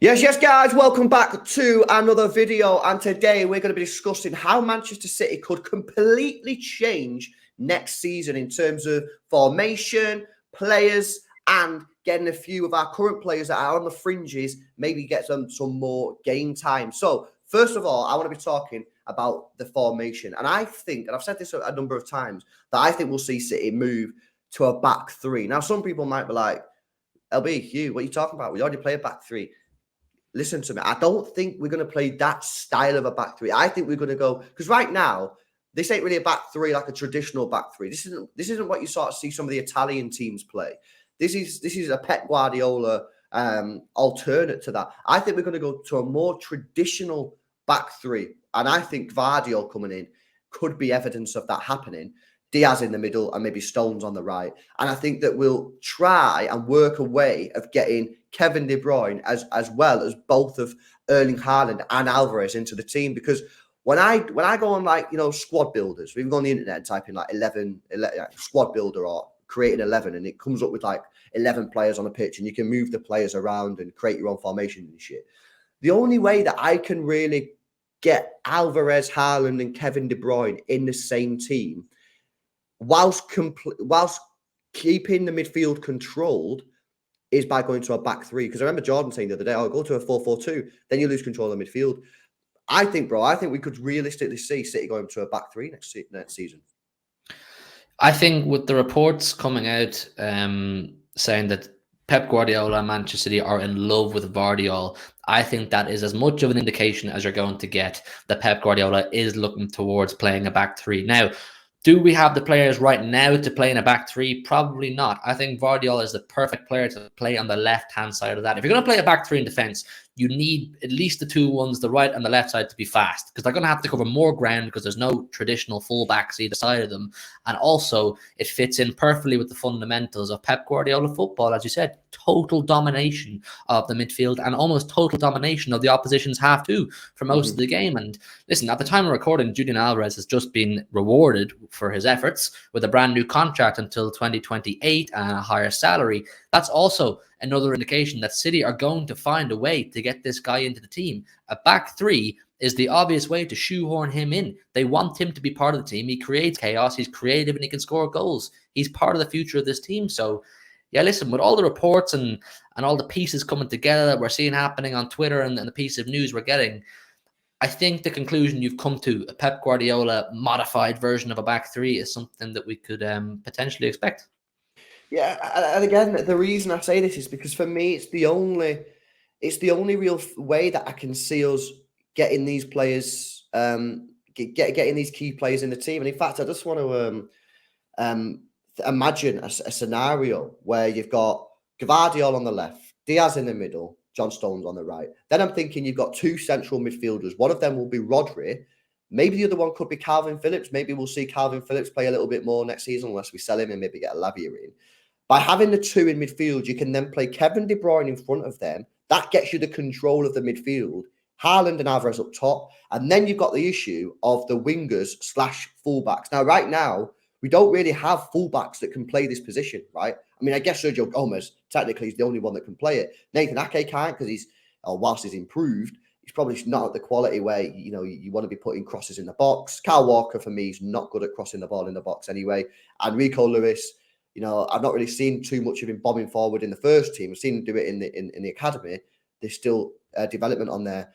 Yes, guys, welcome back to another video, and today we're going to be discussing how Manchester City could completely change next season in terms of formation, players, and getting a few of our current players that are on the fringes, maybe get them some more game time. So, first of all, I want to be talking about the formation, and I think, and I've said this a number of times, that I think we'll see City move to a back three. Now, some people might be like, LB, Hugh, what are you talking about? We already play a back three. Listen to me. I don't think we're going to play that style of a back three. I think we're going to go, because right now, this ain't really a back three like a traditional back three. This isn't what you sort of see some of the Italian teams play. This is a Pep Guardiola alternate to that. I think we're going to go to a more traditional back three, and I think Gvardiol coming in could be evidence of that happening. Diaz in the middle and maybe Stones on the right. And I think that we'll try and work a way of getting Kevin De Bruyne as well as both of Erling Haaland and Alvarez into the team. Because when I go on, like, squad builders, we can go on the internet and type in like 11 squad builder or create an 11, and it comes up with like 11 players on a pitch, and you can move the players around and create your own formation and shit. The only way that I can really get Alvarez, Haaland and Kevin De Bruyne in the same team whilst keeping the midfield controlled is by going to a back three. Because I remember Jordan saying the other day, "Oh, go to a 4-4-2, then you lose control of the midfield." I think we could realistically see City going to a back three next season. I think with the reports coming out saying that Pep Guardiola and Manchester City are in love with Gvardiol, I think that is as much of an indication as you're going to get that Pep Guardiola is looking towards playing a back three. Now, do we have the players right now to play in a back three? Probably not. I think Gvardiol is the perfect player to play on the left-hand side of that. If you're going to play a back three in defence, you need at least the two ones, the right and the left side, to be fast, because they're going to have to cover more ground because there's no traditional fullbacks either side of them. And also, it fits in perfectly with the fundamentals of Pep Guardiola football. As you said, total domination of the midfield and almost total domination of the opposition's half two for most of the game. And listen, at the time of recording, Julian Alvarez has just been rewarded for his efforts with a brand new contract until 2028 and a higher salary. That's also another indication that City are going to find a way to get this guy into the team. A back three is the obvious way to shoehorn him in. They want him to be part of the team. He creates chaos. He's creative and he can score goals. He's part of the future of this team. So, yeah, listen, with all the reports and all the pieces coming together that we're seeing happening on Twitter and the piece of news we're getting, I think the conclusion you've come to, a Pep Guardiola modified version of a back three, is something that we could potentially expect. Yeah, and again, the reason I say this is because for me, it's the only real way that I can see us getting these players, getting these key players in the team. And in fact, I just want to imagine a scenario where you've got Gvardiol on the left, Diaz in the middle, John Stones on the right. Then I'm thinking you've got two central midfielders. One of them will be Rodri. Maybe the other one could be Calvin Phillips. Maybe we'll see Calvin Phillips play a little bit more next season unless we sell him and maybe get a Lavia in. By having the two in midfield, you can then play Kevin De Bruyne in front of them. That gets you the control of the midfield. Haaland and Alvarez up top. And then you've got the issue of the wingers / fullbacks. Now, right now, we don't really have fullbacks that can play this position, right? I mean, I guess Sergio Gomez technically is the only one that can play it. Nathan Ake can't because whilst he's improved, he's probably not at the quality where, you want to be putting crosses in the box. Kyle Walker, for me, is not good at crossing the ball in the box anyway. And Rico Lewis, I've not really seen too much of him bombing forward in the first team. I've seen him do it in the academy. There's still development on there.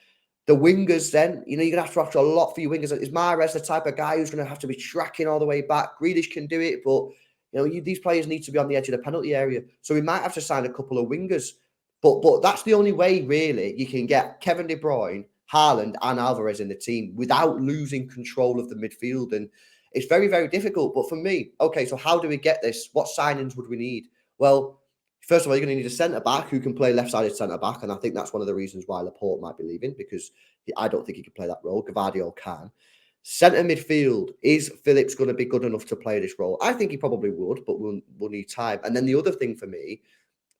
The wingers, then, you're going to have to after a lot for your wingers. Is Mahrez the type of guy who's going to have to be tracking all the way back? Grealish can do it, but these players need to be on the edge of the penalty area. So we might have to sign a couple of wingers. But that's the only way, really, you can get Kevin De Bruyne, Haaland and Alvarez in the team without losing control of the midfield. And it's very, very difficult. But for me, okay, so how do we get this? What signings would we need? Well, first of all, you're going to need a centre-back who can play left-sided centre-back. And I think that's one of the reasons why Laporte might be leaving, because I don't think he can play that role. Gvardiol can. Centre midfield, is Phillips going to be good enough to play this role? I think he probably would, but we'll need time. And then the other thing for me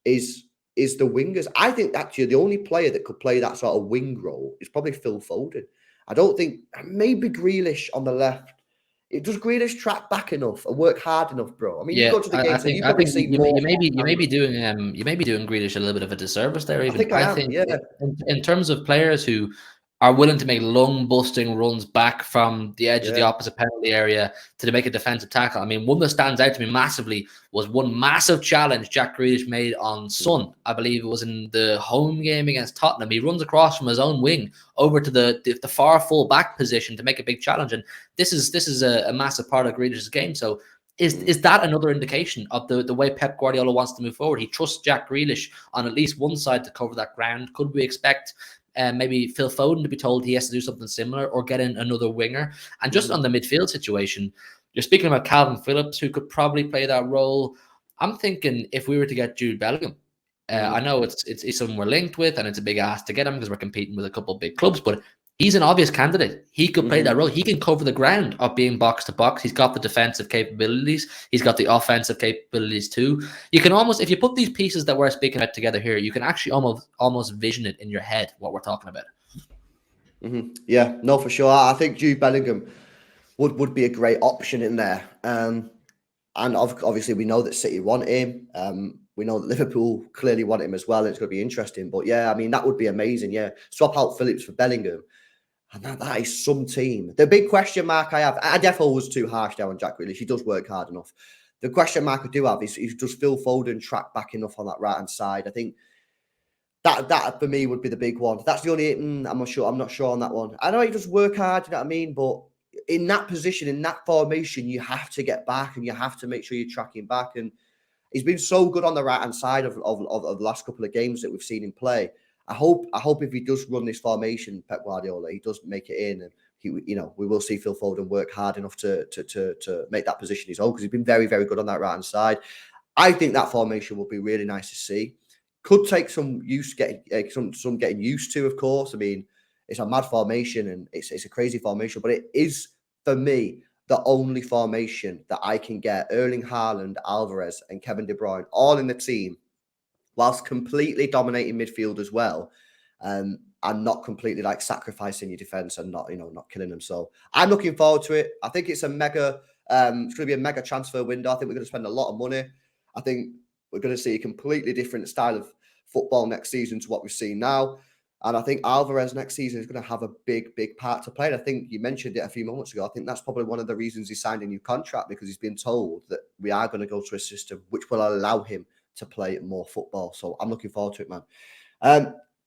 is the wingers. I think actually the only player that could play that sort of wing role is probably Phil Foden. I don't think, maybe Grealish on the left Does Grealish track back enough and work hard enough, bro? I mean, you Yeah, go to the game, so you I probably think see you more. may be doing Grealish a little bit of a disservice there. I Even think I am. think Yeah. in terms of players who are willing to make long busting runs back from the edge of the Yeah. opposite penalty area to make a defensive tackle. I mean, one that stands out to me massively was one massive challenge Jack Grealish made on Son. I believe it was in the home game against Tottenham. He runs across from his own wing over to the far full back position to make a big challenge, and this is a massive part of Grealish's game. So is that another indication of the way Pep Guardiola wants to move forward? He trusts Jack Grealish on at least one side to cover that ground. Could we expect maybe Phil Foden to be told he has to do something similar, or get in another winger? And just on the midfield situation, you're speaking about Calvin Phillips, who could probably play that role. I'm thinking if we were to get Jude Bellingham, I know it's someone we're linked with, and it's a big ask to get him because we're competing with a couple of big clubs, but he's an obvious candidate. He could play that role. He can cover the ground of being box to box. He's got the defensive capabilities. He's got the offensive capabilities too. You can almost, if you put these pieces that we're speaking about together here, you can actually almost vision it in your head what we're talking about. Yeah, no, for sure. I think Jude Bellingham would be a great option in there. And obviously we know that City want him. We know that Liverpool clearly want him as well. It's going to be interesting. But yeah, I mean, that would be amazing. Yeah, swap out Phillips for Bellingham. And that is some team. The big question mark I have, I definitely was too harsh there on Jack Grealish. He does work hard enough. The question mark I do have is does Phil Foden track back enough on that right-hand side? I think that for me would be the big one. That's the only, I'm not sure on that one. I know he does work hard, you know what I mean? But in that position, in that formation, you have to get back and you have to make sure you're tracking back. And he's been so good on the right-hand side of the last couple of games that we've seen him play. I hope if he does run this formation, Pep Guardiola, he does make it in, and we will see Phil Foden work hard enough to make that position his own, because he's been very, very good on that right-hand side. I think that formation will be really nice to see. Could take some some getting used to, of course. I mean, it's a mad formation and it's a crazy formation, but it is, for me, the only formation that I can get Erling Haaland, Alvarez, and Kevin De Bruyne all in the team, whilst completely dominating midfield as well, and not completely like sacrificing your defense and not killing them. So I'm looking forward to it. I think it's a mega. It's going to be a mega transfer window. I think we're going to spend a lot of money. I think we're going to see a completely different style of football next season to what we've seen now. And I think Alvarez next season is going to have a big, big part to play. And I think you mentioned it a few moments ago. I think that's probably one of the reasons he signed a new contract, because he's been told that we are going to go to a system which will allow him to play more football. So I'm looking forward to it, man.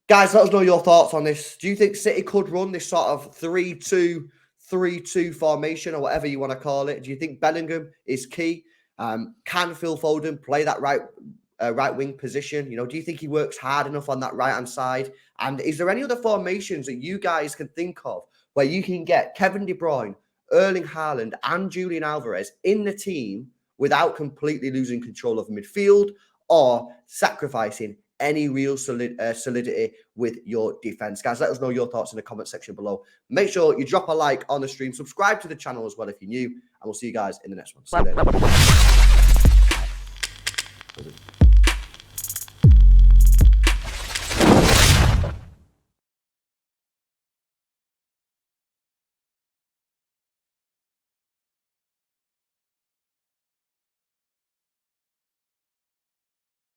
Guys, let us know your thoughts on this. Do you think City could run this sort of 3-2 formation, or whatever you want to call it? Do you think Bellingham is key? Can Phil Foden play that right wing position? Do you think he works hard enough on that right-hand side? And is there any other formations that you guys can think of where you can get Kevin De Bruyne, Erling Haaland, and Julian Alvarez in the team without completely losing control of midfield or sacrificing any real solidity with your defense? Guys, let us know your thoughts in the comment section below. Make sure you drop a like on the stream, subscribe to the channel as well if you're new, and we'll see you guys in the next one. See you later.